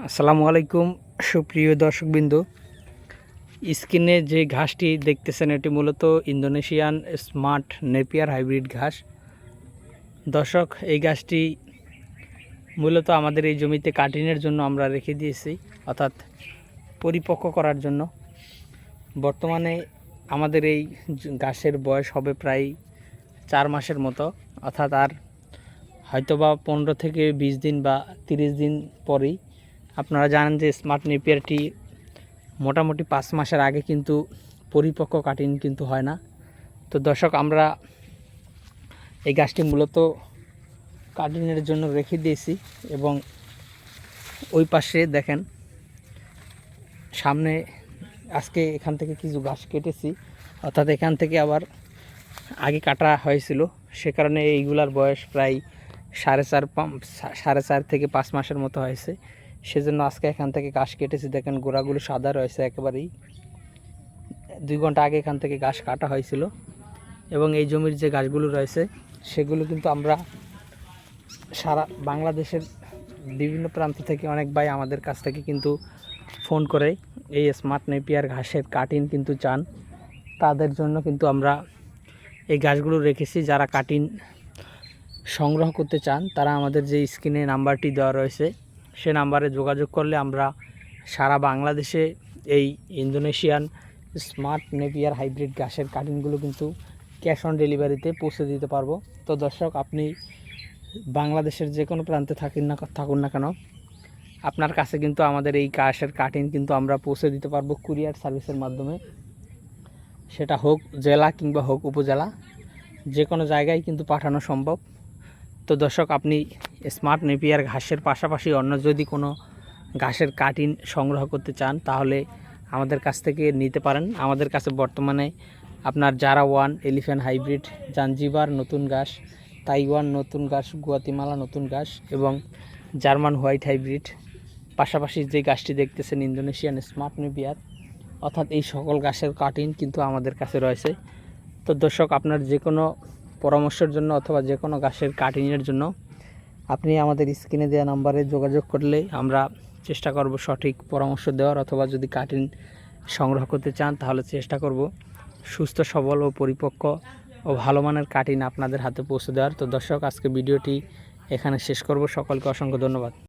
আসসালামু আলাইকুম সুপ্রিয় দর্শকবৃন্দ। স্ক্রিনে যে ঘাসটি দেখতেছেন এটি মূলত ইন্দোনেশিয়ান স্মার্ট নেপিয়ার হাইব্রিড ঘাস। দর্শক, এই ঘাসটি মূলত আমাদের এই জমিতে কাটিংয়ের জন্য আমরা রেখে দিয়েছি, অর্থাৎ পরিপক্ক করার জন্য। বর্তমানে আমাদের এই ঘাসের বয়স হবে প্রায় 4 মাসের মতো, অর্থাৎ আর হয়তোবা 15 থেকে 20 দিন বা 30 দিন পরেই আপনারা জানেন যে স্মার্ট নেপিয়ারটি মোটামুটি 5 মাসের আগে কিন্তু পরিপক্ক কাটিং কিন্তু হয় না। তো দর্শক, আমরা এই গাছটি মূলত কাটিংয়ের জন্য রেখে দিয়েছি এবং ওই পাশে দেখেন সামনে আজকে এখান থেকে কিছু গাছ কেটেছি, অর্থাৎ এখান থেকে আবার আগে কাটা হয়েছিল, সে কারণে এইগুলার বয়স প্রায় 4.5 থেকে 5 মাসের মতো হয়েছে। সেজন্য আজকে এখান থেকে ঘাস কেটেছি। দেখেন গোড়াগুলো সাদা রয়েছে একেবারেই। 2 ঘন্টা আগে এখান থেকে ঘাস কাটা হয়েছিল এবং এই জমির যে গাছগুলো রয়েছে সেগুলো কিন্তু আমরা সারা বাংলাদেশের বিভিন্ন প্রান্ত থেকে অনেক ভাই আমাদের কাছ থেকে কিন্তু ফোন করে এই স্মার্ট নেপিয়ার ঘাসের কাটিং কিন্তু চান। তাদের জন্য কিন্তু আমরা এই গাছগুলো রেখেছি। যারা কাটিং সংগ্রহ করতে চান তারা আমাদের যে স্ক্রিনে নাম্বারটি দেওয়া রয়েছে সে নাম্বারে যোগাযোগ করলে আমরা সারা বাংলাদেশে এই ইন্দোনেশিয়ান স্মার্ট নেপিয়ার হাইব্রিড ঘাসের কাটিংগুলো কিন্তু ক্যাশ অন ডেলিভারিতে পৌঁছে দিতে পারবো। তো দর্শক, আপনি বাংলাদেশের যে কোনো প্রান্তে থাকুন না কেন, আপনার কাছে কিন্তু আমাদের এই ঘাসের কাটিং কিন্তু আমরা পৌঁছে দিতে পারবো কুরিয়ার সার্ভিসের মাধ্যমে। সেটা হোক জেলা কিংবা হোক উপজেলা, যে কোনো জায়গায় কিন্তু পাঠানো সম্ভব। তো দর্শক, আপনি স্মার্ট নেপিয়ার ঘাসের পাশাপাশি অন্য যদি কোনো ঘাসের কাটিং সংগ্রহ করতে চান তাহলে আমাদের কাছ থেকে নিতে পারেন। আমাদের কাছে বর্তমানে আপনার Zara one, elephant hybrid, Zanzibar নতুন ঘাস, তাইওয়ান নতুন ঘাস, গুয়াতিমালা নতুন ঘাস এবং জার্মান হোয়াইট হাইব্রিড, পাশাপাশি যে গাছটি দেখতেছেন ইন্দোনেশিয়ান স্মার্ট নেপিয়ার, অর্থাৎ এই সকল ঘাসের কাটিং কিন্তু আমাদের কাছে রয়েছে। তো দর্শক, আপনার যে কোনো পরামর্শের জন্য অথবা যে কোনো ঘাসের কাটিংয়ের জন্য আপনি আমাদের স্ক্রিনে দেওয়া নাম্বারে যোগাযোগ করলে আমরা চেষ্টা করব সঠিক পরামর্শ দেওয়ার, অথবা যদি কাটিং সংগ্রহ করতে চান তাহলে চেষ্টা করব সুস্থ সবল ও পরিপক্ক ও ভালো মানের কাটিং আপনাদের হাতে পৌঁছে দেওয়ার। তো দর্শক, আজকে ভিডিওটি এখানে শেষ করব। সকলকে অসংখ্য ধন্যবাদ।